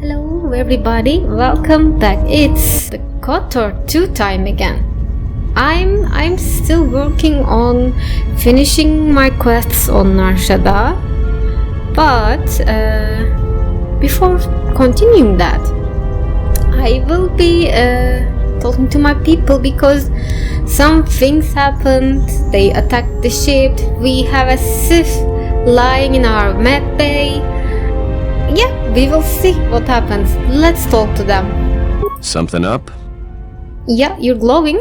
Hello everybody, welcome back. It's the KOTOR 2 time again. I'm still working on finishing my quests on Narshada, but before continuing that, I will be talking to my people because some things happened. They attacked the ship. We have a Sith lying in our med bay. Yeah, we will see what happens. Let's talk to them. Something up? Yeah, you're glowing.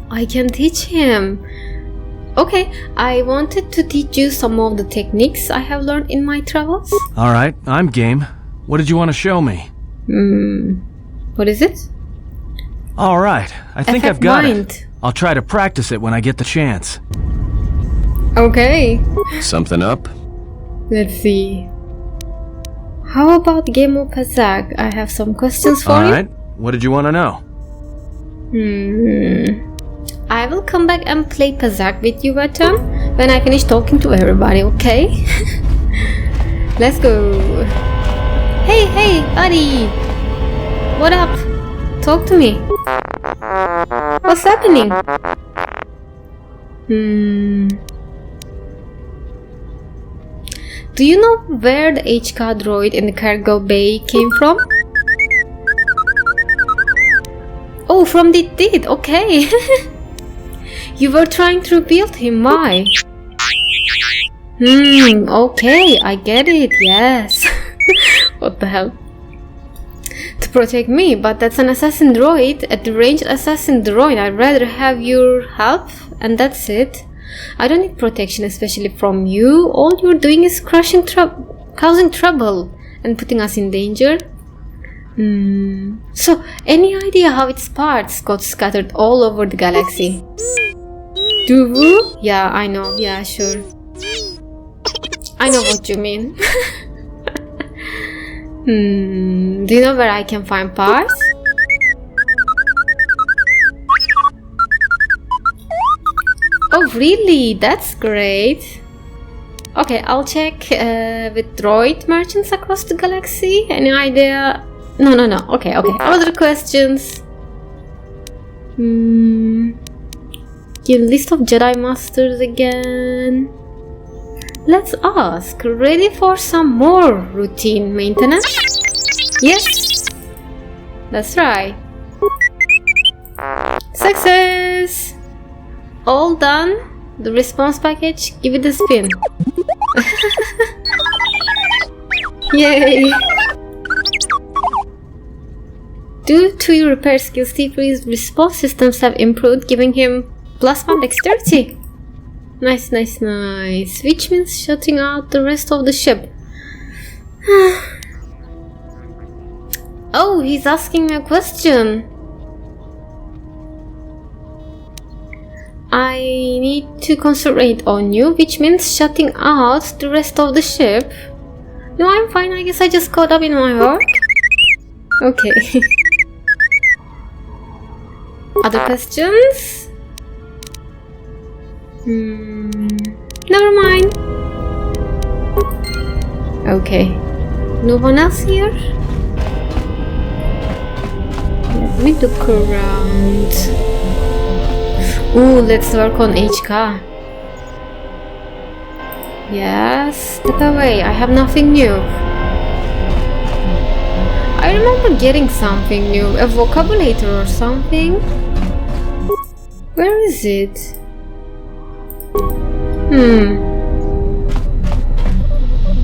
I can teach him. Okay, I wanted to teach you some of the techniques I have learned in my travels. Alright, I'm game. What did you want to show me? What is it? Alright, I think Effect I've got mind. it. I'll try to practice it when I get the chance. Okay. Something up? Let's see. How about game of Pazak? I have some questions for Alright, what did you want to know? you. I will come back and play Pazak with you, Vaton, when I finish talking to everybody, okay? Let's go. Hey, buddy! What up? Talk to me. What's happening? Do you know where the HK droid in the cargo bay came from? Oh, from the did, okay. You were trying to rebuild him, why? Okay, I get it, yes. What the hell? To protect me, but that's an assassin droid, a deranged assassin droid. I'd rather have your help, and that's it. I don't need protection, especially from you. All you're doing is causing trouble and putting us in danger. So, any idea how its parts got scattered all over the galaxy? Do you? Yeah, I know. Yeah, sure. I know what you mean. Do you know where I can find parts? Oh, really? That's great. Okay, I'll check with droid merchants across the galaxy. Any idea? No. Okay. Other questions? Your list of Jedi Masters again. Let's ask. Ready for some more routine maintenance? Yes. That's right. Success! All done. The response package, give it a spin. Yay! Due to your repair skills, T3's response systems have improved, giving him +1 dexterity. Nice. Which means shutting out the rest of the ship. Oh, he's asking me a question. I need to concentrate on you, which means shutting out the rest of the ship. No, I'm fine. I guess I just caught up in my work. Okay. Other questions? Never mind. Okay. No one else here? Let me look around. Ooh, let's work on HK. Yes, step away. I have nothing new. I remember getting something new, a vocabulator or something. Where is it?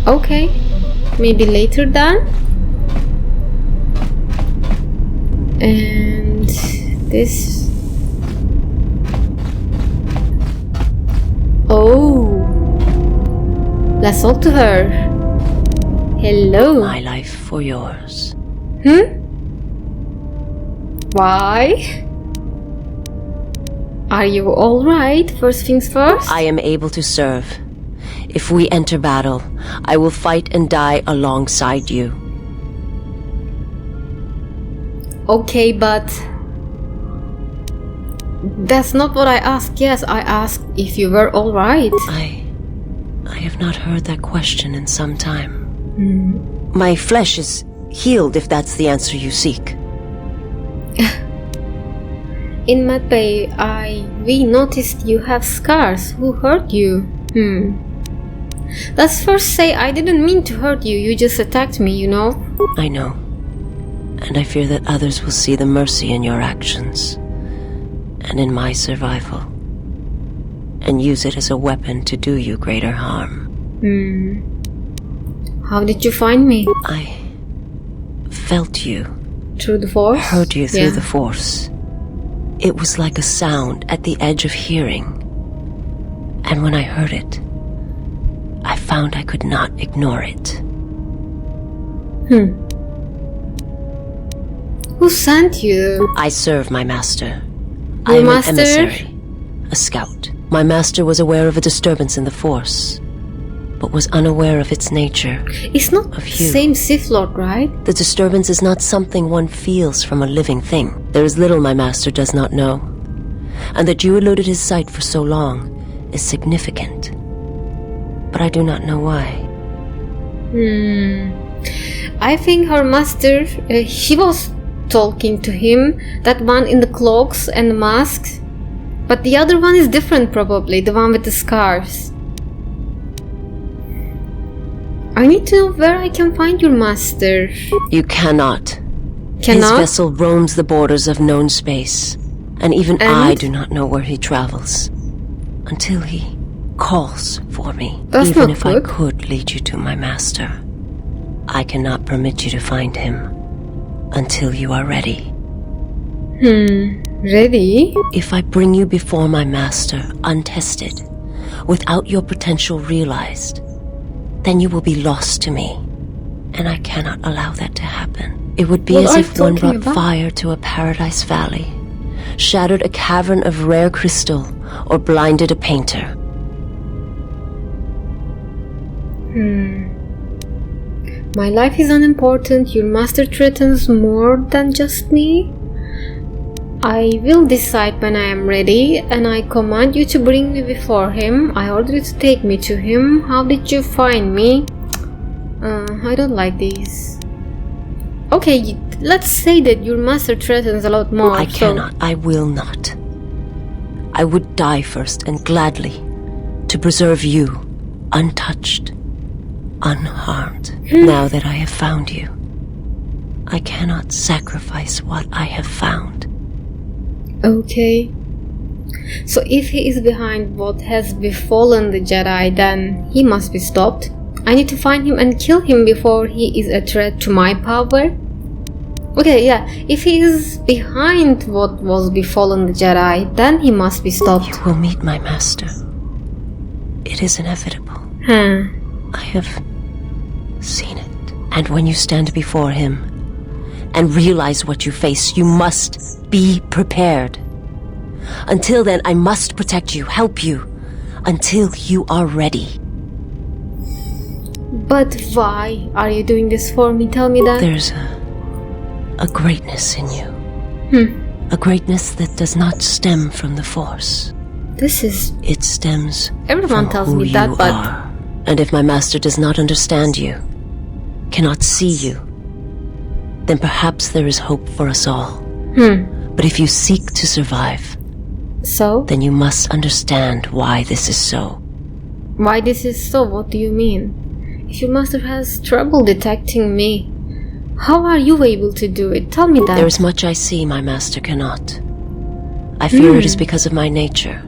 Okay, maybe later then. And this. Oh, let's talk to her. Hello. My life for yours. Why? Are you alright? First things first? I am able to serve. If we enter battle, I will fight and die alongside you. Okay, but that's not what I asked. Yes, I asked if you were alright. I have not heard that question in some time. My flesh is healed, if that's the answer you seek. In medbay, we noticed you have scars. Who hurt you? Let's first say I didn't mean to hurt you. You just attacked me, you know? I know. And I fear that others will see the mercy in your actions, and in my survival, and use it as a weapon to do you greater harm. How did you find me? I felt you. Through the force? Heard you through the force. It was like a sound at the edge of hearing. And when I heard it, I found I could not ignore it. Who sent you? I serve my master. I Your am master? an emissary, a scout. My master was aware of a disturbance in the force, but was unaware of its nature. It's not the Of you. same Sith Lord, right? The disturbance is not something one feels from a living thing. There is little my master does not know. And that you eluded his sight for so long is significant. But I do not know why. I think her master, she was talking to him, that one in the cloaks and the masks. But the other one is different probably, the one with the scars. I need to know where I can find your master. You cannot. His Cannot? vessel roams the borders of known space. And even I do not know where he travels. Until he calls for me. That's Even not if I good. could lead you to my master, I cannot permit you to find him until you are ready. Ready? If I bring you before my master untested, without your potential realized, then you will be lost to me. And I cannot allow that to happen. It would be What as are if you one talking brought about? fire to a paradise valley, shattered a cavern of rare crystal, or blinded a painter. My life is unimportant. Your master threatens more than just me. I will decide when I am ready, and I command you to bring me before him. I order you to take me to him. How did you find me? I don't like these. Okay, let's say that your master threatens a lot more. I so- cannot. I will not. I would die first, and gladly, to preserve you, untouched, unharmed. Now that I have found you, I cannot sacrifice what I have found. Okay. So if he is behind what has befallen the Jedi, then he must be stopped. I need to find him and kill him before he is a threat to my power. Okay, yeah. If he is behind what was befallen the Jedi, then he must be stopped. You will meet my master. It is inevitable. I have seen it. And when you stand before him and realize what you face, you must be prepared. Until then, I must protect you, help you, until you are ready. But why are you doing this for me? Tell me that. There's a greatness in you. A greatness that does not stem from the Force. This is... It stems Everyone from tells who me that, you but... are. And if my master does not understand you, cannot see you, then perhaps there is hope for us all. But if you seek to survive, So? then you must understand why this is so. Why this is so? What do you mean? If your master has trouble detecting me, how are you able to do it? Tell me that. There is much I see my master cannot. I fear it is because of my nature,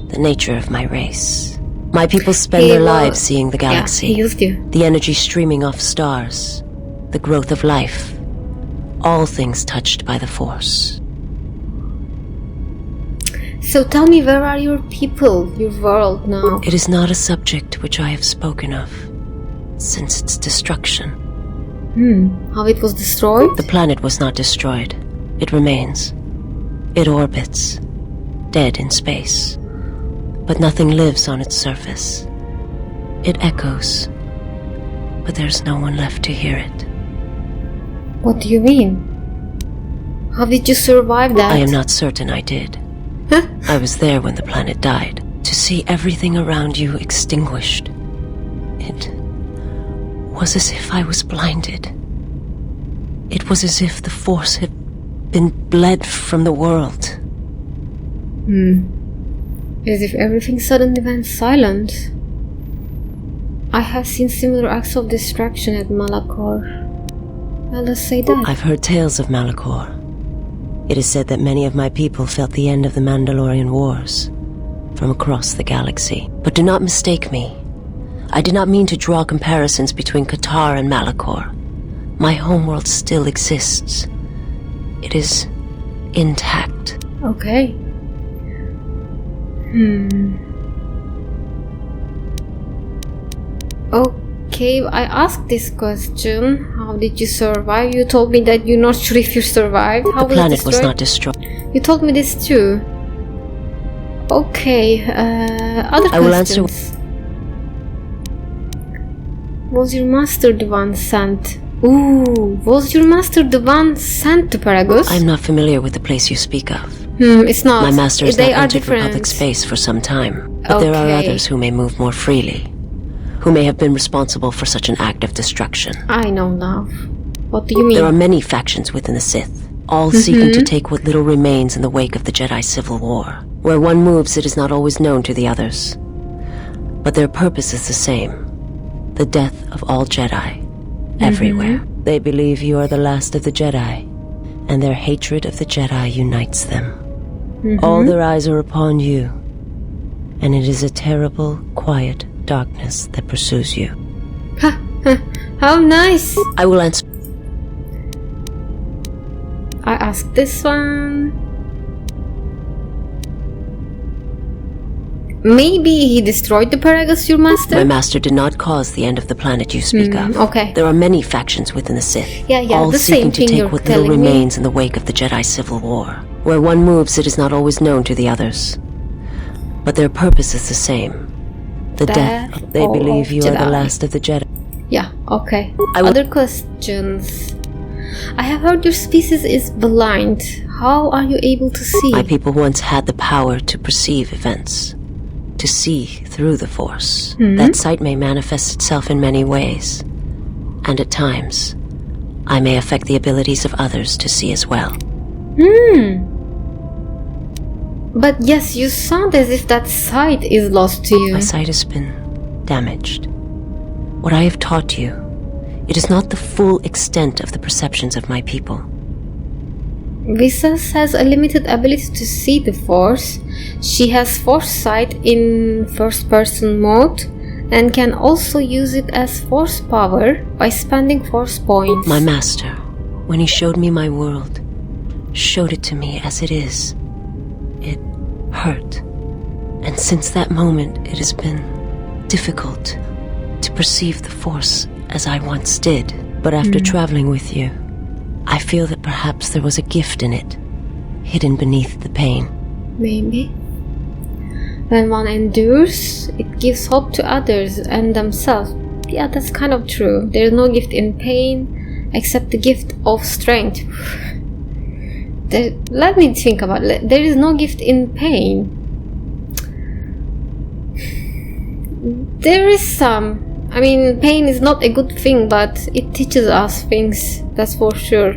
the nature of my race. My people spend He their will- lives seeing the galaxy, Yeah, he used you. the energy streaming off stars, the growth of life, all things touched by the Force. So tell me, where are your people, your world now? It is not a subject which I have spoken of since its destruction. How it was destroyed? The planet was not destroyed. It remains. It orbits, dead in space. But nothing lives on its surface. It echoes, but there's no one left to hear it. What do you mean? How did you survive that? I am not certain I did. I was there when the planet died. To see everything around you extinguished, It was as if I was blinded. It was as if the Force had been bled from the world. As if everything suddenly went silent. I have seen similar acts of destruction at Malachor. Well, let's say that. I've heard tales of Malachor. It is said that many of my people felt the end of the Mandalorian Wars from across the galaxy. But do not mistake me. I did not mean to draw comparisons between KOTOR and Malachor. My homeworld still exists. It is intact. Okay. Okay, I asked this question. How did you survive? You told me that you're not sure if you survived. How The planet was not destroyed. You told me this too. Okay, other I will answer. questions. Was your master the one sent? Ooh, was your master the one sent to Paragus? I'm not familiar with the place you speak of. It's not. My master has They not are entered different. Republic space for some time, but there are Okay. others who may move more freely, who may have been responsible for such an act of destruction. I know now. What do you mean? There are many factions within the Sith, all seeking to take what little remains in the wake of the Jedi Civil War. Where one moves, it is not always known to the others. But their purpose is the same. The death of all Jedi, everywhere. They believe you are the last of the Jedi, and their hatred of the Jedi unites them. All their eyes are upon you, and it is a terrible, quiet darkness that pursues you. How nice! I will answer. I asked this one. Maybe he destroyed the Paragus, your master? My master did not cause the end of the planet you speak of. Okay. There are many factions within the Sith, Yeah, all the seeking same to thing take you're what little telling me. remains in the wake of the Jedi Civil War. Where one moves, it is not always known to the others. But their purpose is the same. The death. They believe you are the Jedi. last of the Jedi. Yeah, okay. I will- Other questions. I have heard your species is blind. How are you able to see? My people once had the power to perceive events, to see through the Force. That sight may manifest itself in many ways, and at times, I may affect the abilities of others to see as well. But yes, you sound as if that sight is lost to you. My sight has been damaged. What I have taught you, it is not the full extent of the perceptions of my people. Visas has a limited ability to see the Force. She has Force sight in first-person mode and can also use it as Force power by spending Force points. My master, when he showed me my world, showed it to me as it is. It hurt. And since that moment, it has been difficult to perceive the Force as I once did. But after traveling with you, I feel that perhaps there was a gift in it, hidden beneath the pain. Maybe. When one endures, it gives hope to others and themselves. Yeah, that's kind of true. There is no gift in pain except the gift of strength. Let me think about it. There is no gift in pain. There is some. I mean, pain is not a good thing, but it teaches us things, that's for sure.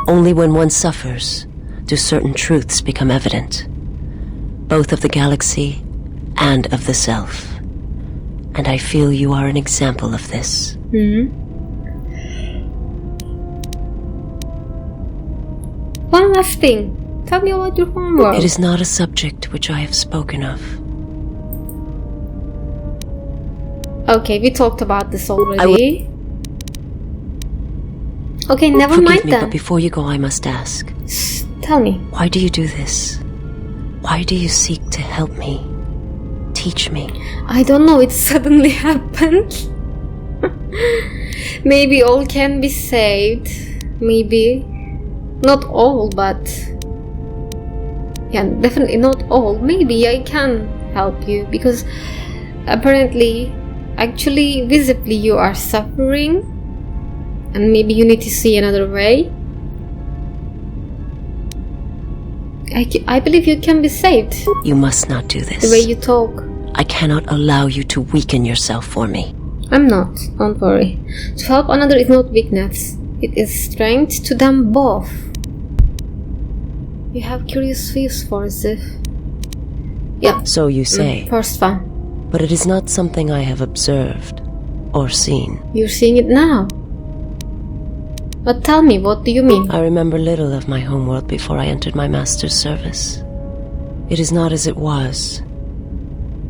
Only when one suffers do certain truths become evident, both of the galaxy and of the self. And I feel you are an example of this. One last thing. Tell me about your homework. It is not a subject which I have spoken of. Okay, we talked about this already. Okay, never mind Forgive me, then. but before you go, I must ask. Tell me. Why do you do this? Why do you seek to help me? Teach me. I don't know, it suddenly happened. Maybe all can be saved. Maybe. Not all, but... yeah, definitely not all. Maybe I can help you, because apparently, actually, visibly you are suffering, and maybe you need to see another way. I believe you can be saved. You must not do this. The way you talk. I cannot allow you to weaken yourself for me. I'm not, don't worry. To help another is not weakness. It is strength to them both. You have curious views for Sith. Yeah. So you say. First one. But it is not something I have observed or seen. You're seeing it now. But tell me, what do you mean? I remember little of my homeworld before I entered my master's service. It is not as it was.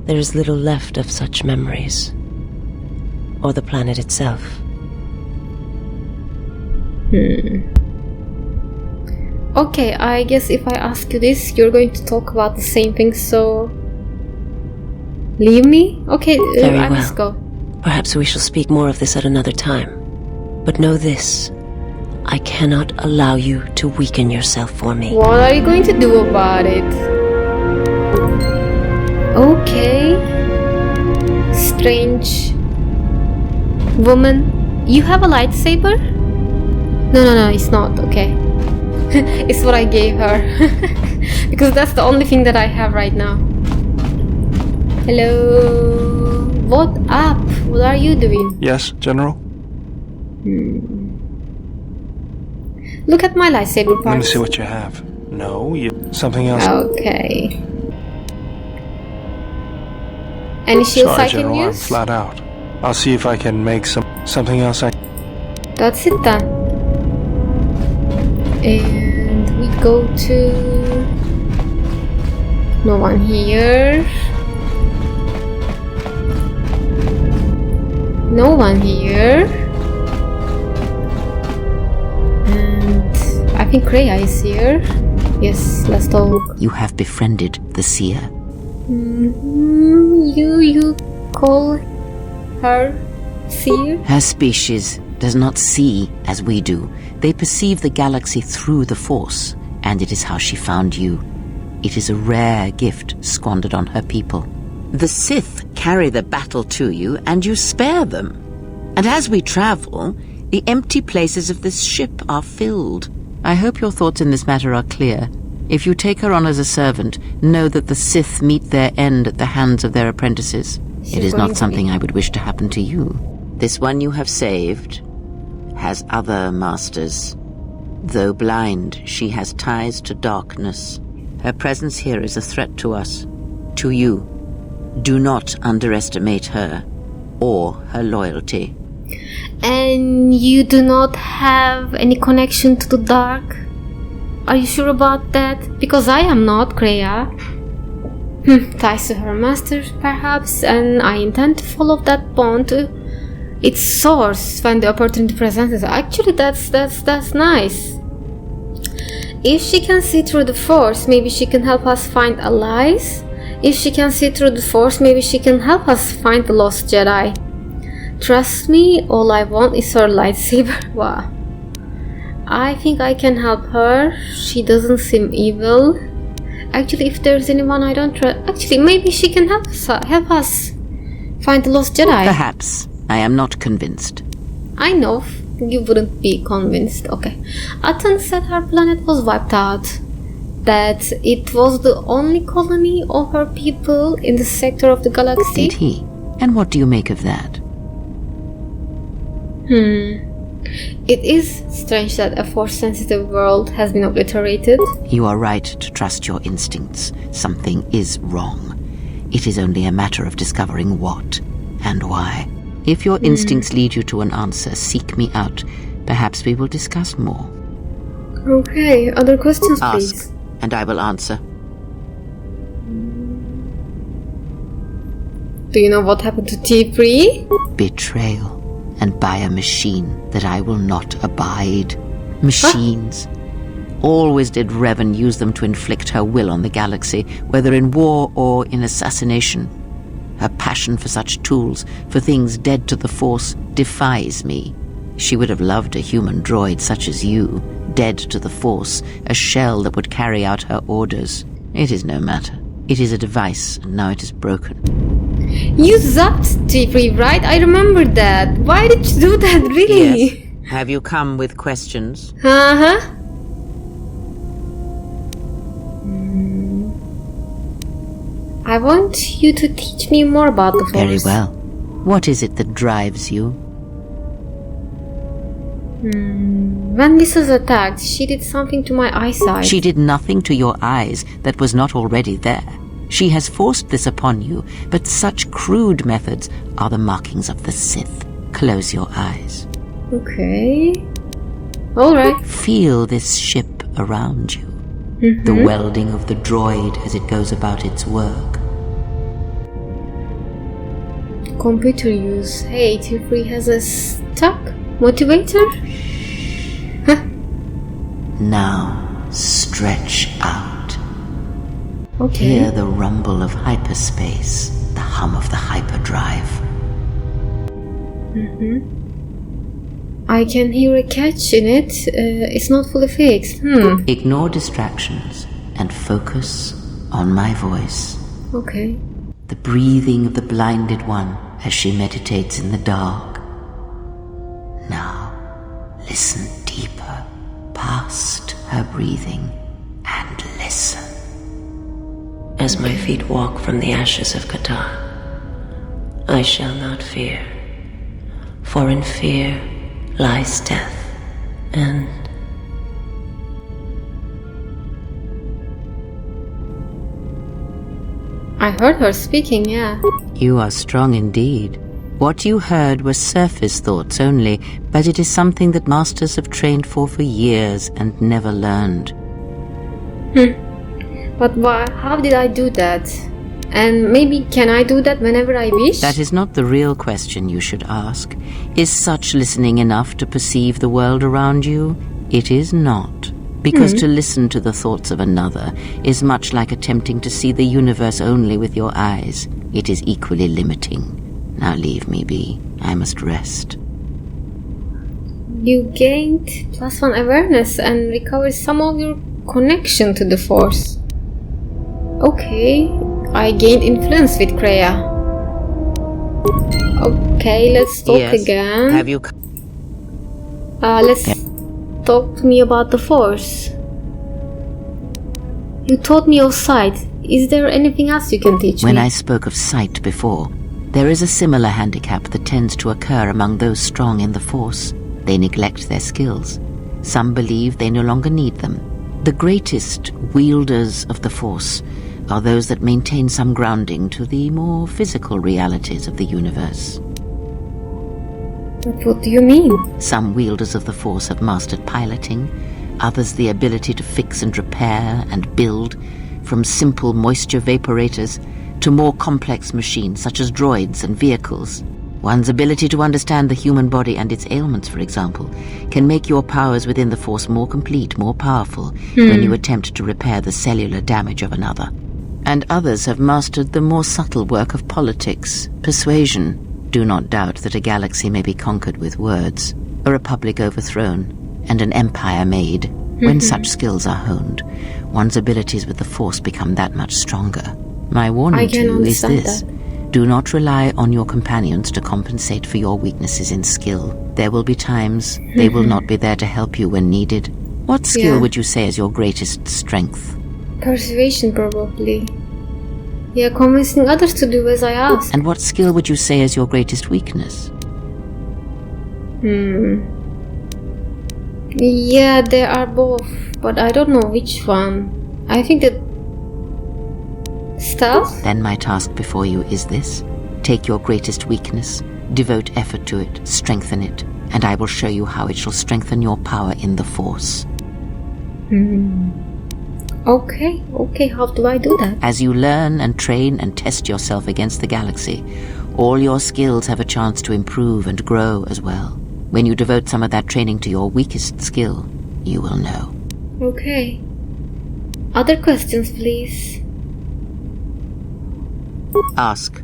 There is little left of such memories. Or the planet itself. Okay, I guess if I ask you this, you're going to talk about the same thing, so... Leave me? Okay, Very I well. must go. Perhaps we shall speak more of this at another time. But know this. I cannot allow you to weaken yourself for me. What are you going to do about it? Okay. Strange woman. You have a lightsaber? No, it's not. Okay. It's what I gave her. Because that's the only thing that I have right now. Hello. What up? What are you doing? Yes, General? Look at my lightsaber parts. Let me see what you have. No, something else. Okay. Any shields Sorry, I can General, I'm use? flat out. I'll see if I can make something else. That's it then. And we go to... No one here. No one here. And I think Kreia is here. Yes, let's talk. You have befriended the seer. You call her seer? Her species does not see as we do. They perceive the galaxy through the Force, and it is how she found you. It is a rare gift squandered on her people. The Sith carry the battle to you, and you spare them. And as we travel, the empty places of this ship are filled. I hope your thoughts in this matter are clear. If you take her on as a servant, know that the Sith meet their end at the hands of their apprentices. It is not something I would wish to happen to you. This one you have saved has other masters. Though blind, she has ties to darkness. Her presence here is a threat to us, to you. Do not underestimate her or her loyalty. And you do not have any connection to the dark? Are you sure about that? Because I am not, Kreia. Ties to her master, perhaps, and I intend to follow that bond to its source when the opportunity presents itself. Actually, that's nice. If she can see through the Force, maybe she can help us find allies. If she can see through the Force, maybe she can help us find the lost Jedi. Trust me, all I want is her lightsaber. Wow. I think I can help her. She doesn't seem evil. Actually, if there's anyone I don't trust... Actually, maybe she can help us find the lost Jedi. Perhaps. I am not convinced. I know. You wouldn't be convinced. Okay. Atan said her planet was wiped out. That it was the only colony of her people in the sector of the galaxy. Did he? And what do you make of that? It is strange that a Force-sensitive world has been obliterated. You are right to trust your instincts. Something is wrong. It is only a matter of discovering what and why. If your instincts lead you to an answer, seek me out. Perhaps we will discuss more. Okay, other questions, please? Ask, and I will answer. Do you know what happened to T3? Betrayal, and by a machine that I will not abide. Machines. Always did Revan use them to inflict her will on the galaxy, whether in war or in assassination. Her passion for such tools, for things dead to the Force, defies me. She would have loved a human droid such as you, dead to the Force, a shell that would carry out her orders. It is no matter. It is a device, and now it is broken. You zapped T3, right? I remember that. Why did you do that, really? Yes. Have you come with questions? Uh-huh. I want you to teach me more about the Force. Very well. What is it that drives you? When this was attacked, she did something to my eyesight. She did nothing to your eyes that was not already there. She has forced this upon you, but such crude methods are the markings of the Sith. Close your eyes. Okay. Alright. Feel this ship around you. The welding of the droid as it goes about its work. Computer use. Hey, T3 has a stuck motivator? Now, stretch out. Okay. Hear the rumble of hyperspace, the hum of the hyperdrive. I can hear a catch in it. It's not fully fixed. Ignore distractions and focus on my voice. Okay. The breathing of the blinded one as she meditates in the dark. Now, listen deeper, past her breathing, and listen. As my feet walk from the ashes of KOTOR, I shall not fear, for in fear lies death, and I heard her speaking, yeah. You are strong indeed. What you heard were surface thoughts only, but it is something that masters have trained for years and never learned. But why? How did I do that? And maybe can I do that whenever I wish? That is not the real question you should ask. Is such listening enough to perceive the world around you? It is not. Because to listen to the thoughts of another is much like attempting to see the universe only with your eyes. It is equally limiting. Now leave me be. I must rest. You gained +1 awareness and recovered some of your connection to the Force. Okay, I gained influence with Kreia. Okay, let's talk again. Have you... Let's talk to me about the Force. You taught me of sight. Is there anything else you can teach me? When I spoke of sight before, there is a similar handicap that tends to occur among those strong in the Force. They neglect their skills. Some believe they no longer need them. The greatest wielders of the Force are those that maintain some grounding to the more physical realities of the universe. But what do you mean? Some wielders of the Force have mastered piloting, others the ability to fix and repair and build, from simple moisture vaporators to more complex machines such as droids and vehicles. One's ability to understand the human body and its ailments, for example, can make your powers within the Force more complete, more powerful, when you attempt to repair the cellular damage of another. And others have mastered the more subtle work of politics, persuasion. Do not doubt that a galaxy may be conquered with words, a republic overthrown, and an empire made. When such skills are honed, one's abilities with the Force become that much stronger. My warning to you is this. Do not rely on your companions to compensate for your weaknesses in skill. There will be times they will not be there to help you when needed. What skill would you say is your greatest strength? Persuasion, probably. Yeah, convincing others to do as I ask. And what skill would you say is your greatest weakness? Yeah, they are both, but I don't know which one. I think that stealth? Then my task before you is this. Take your greatest weakness, devote effort to it, strengthen it, and I will show you how it shall strengthen your power in the Force. Okay, how do I do that? As you learn and train and test yourself against the galaxy, all your skills have a chance to improve and grow as well. When you devote some of that training to your weakest skill, you will know. Okay. Other questions, please. Ask.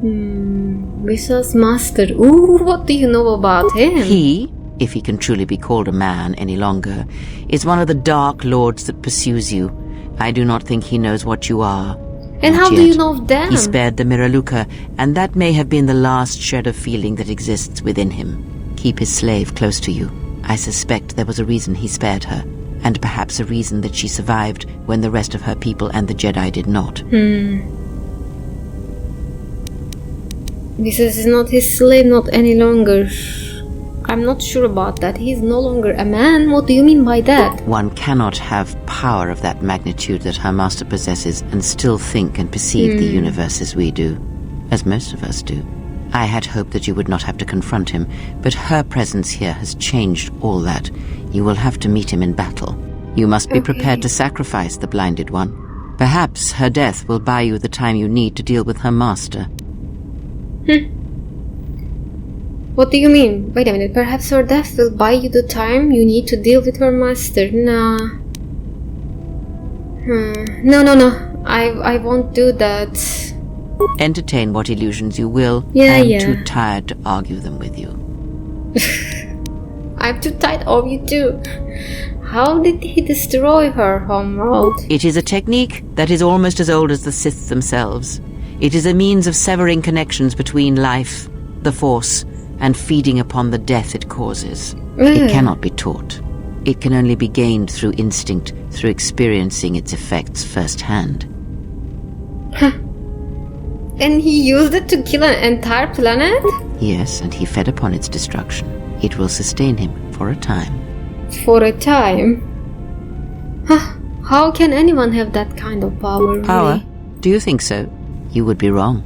Visha's master. Ooh, what do you know about him? He, if he can truly be called a man any longer, is one of the Dark Lords that pursues you. I do not think he knows what you are. And Not how do yet. you know of them? He spared the Miraluka, and that may have been the last shred of feeling that exists within him. Keep his slave close to you. I suspect there was a reason he spared her. and perhaps a reason that she survived when the rest of her people and the Jedi did not. This is not his slave, not any longer. I'm not sure about that. He's no longer a man. What do you mean by that? One cannot have power of that magnitude that her master possesses and still think and perceive the universe as we do, as most of us do. I had hoped that you would not have to confront him, but her presence here has changed all that. You will have to meet him in battle. You must be prepared to sacrifice the blinded one. Perhaps her death will buy you the time you need to deal with her master. What do you mean? Wait a minute. Perhaps her death will buy you the time you need to deal with her master. Nah. No. I won't do that. Entertain what illusions you will. Yeah, I'm yeah. too tired to argue them with you. I'm too tired of you too. How did he destroy her homeworld? It is a technique that is almost as old as the Sith themselves. It is a means of severing connections between life, the Force, and feeding upon the death it causes. It cannot be taught. It can only be gained through instinct, through experiencing its effects firsthand. And he used it to kill an entire planet? Yes, and he fed upon its destruction. It will sustain him for a time. For a time? How can anyone have that kind of power, really? Power? Do you think so? You would be wrong.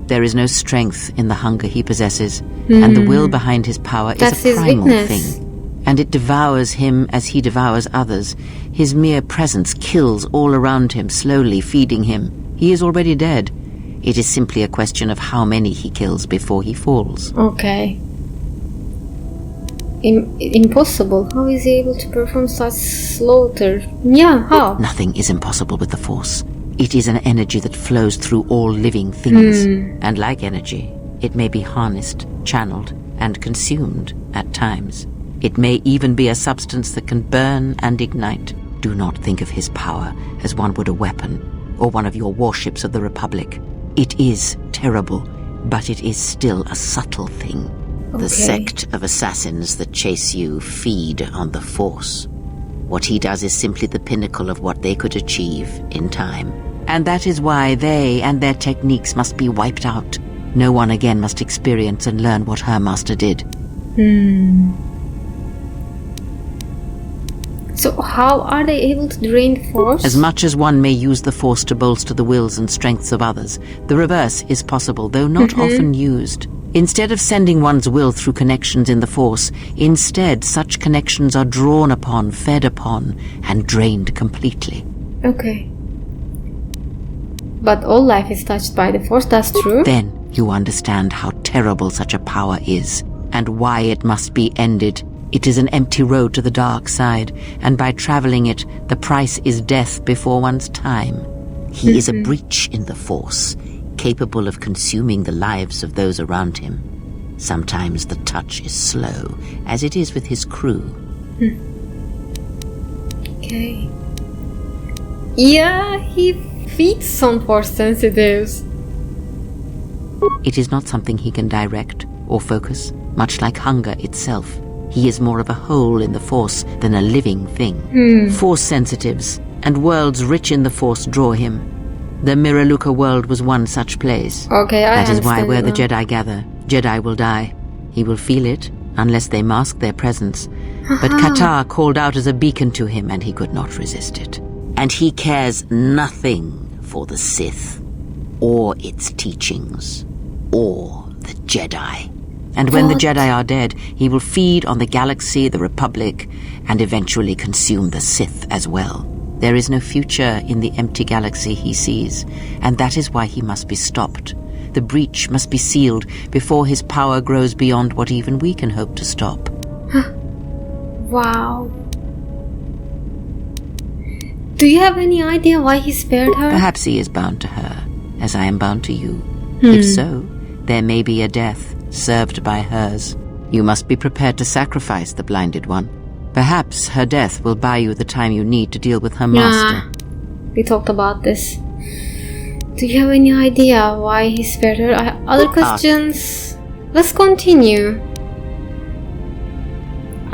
There is no strength in the hunger he possesses, and the will behind his power That's is a his primal weakness. thing. And it devours him as he devours others. His mere presence kills all around him, slowly feeding him. He is already dead. It is simply a question of how many he kills before he falls. Okay. Impossible. How is he able to perform such slaughter? Yeah, how? Nothing is impossible with the Force. It is an energy that flows through all living things. And like energy, it may be harnessed, channeled, and consumed at times. It may even be a substance that can burn and ignite. Do not think of his power as one would a weapon, or one of your warships of the Republic. It is terrible, but it is still a subtle thing. The sect of assassins that chase you feed on the Force. What he does is simply the pinnacle of what they could achieve in time. And that is why they and their techniques must be wiped out. No one again must experience and learn what her master did. So how are they able to drain the Force? As much as one may use the Force to bolster the wills and strengths of others, the reverse is possible, though not often used. Instead of sending one's will through connections in the Force, instead such connections are drawn upon, fed upon, and drained completely. Okay. But all life is touched by the Force, that's true. Then you understand how terrible such a power is, and why it must be ended. It is an empty road to the dark side, and by traveling it, the price is death before one's time. He is a breach in the Force, capable of consuming the lives of those around him. Sometimes the touch is slow, as it is with his crew. Okay. Yeah, he feeds some Force sensitives. It is not something he can direct or focus, much like hunger itself. He is more of a hole in the Force than a living thing. Force sensitives and worlds rich in the Force draw him. The Miraluka world was one such place. Okay, I That is why understand where the now. Jedi gather, Jedi will die. He will feel it, unless they mask their presence. But KOTOR called out as a beacon to him, and he could not resist it. And he cares nothing for the Sith, or its teachings, or the Jedi. And when the Jedi are dead, he will feed on the galaxy, the Republic, and eventually consume the Sith as well. There is no future in the empty galaxy he sees, and that is why he must be stopped. The breach must be sealed before his power grows beyond what even we can hope to stop. Wow. Do you have any idea why he spared her? Perhaps he is bound to her, as I am bound to you. If so, there may be a death served by hers. You must be prepared to sacrifice the blinded one. Perhaps her death will buy you the time you need to deal with her master. We talked about this. Do you have any idea why he spared her? Other questions? Let's continue.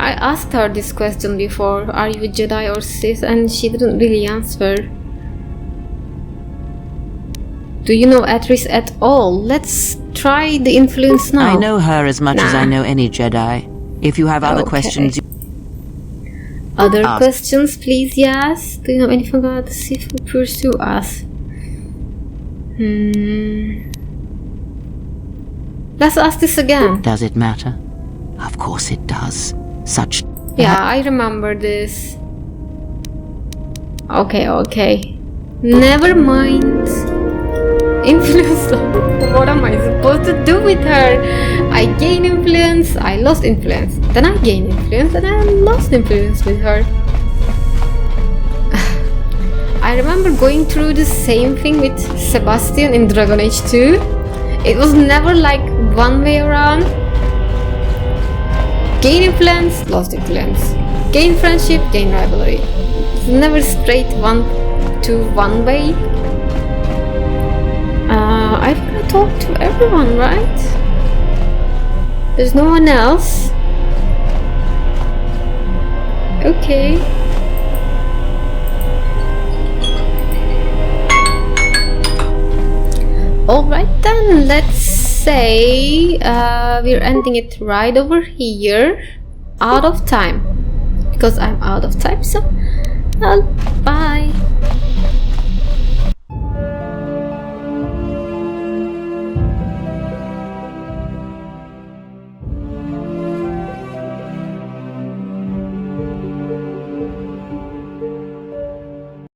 I asked her this question before, are you a Jedi or Sith, and she didn't really answer. Do you know Atris at all? Let's try the influence now. I know her as much as I know any Jedi. If you have other Okay. questions... Other Ask. questions, please, yes? Do you know anything about the Sith who pursue us? Let's ask this again. Does it matter? Of course it does. Such... Yeah, I remember this. Okay. Never mind. Influence. What am I supposed to do with her? I gain influence, I lost influence. Then I gain influence, and I lost influence with her. I remember going through the same thing with Sebastian in Dragon Age 2. It was never like one way around. Gain influence, lost influence. Gain friendship, gain rivalry. It's never straight one way. I've gotta talk to everyone, right? There's no one else. Okay. Alright then, let's say we're ending it right over here. Out of time. Because I'm out of time, so bye.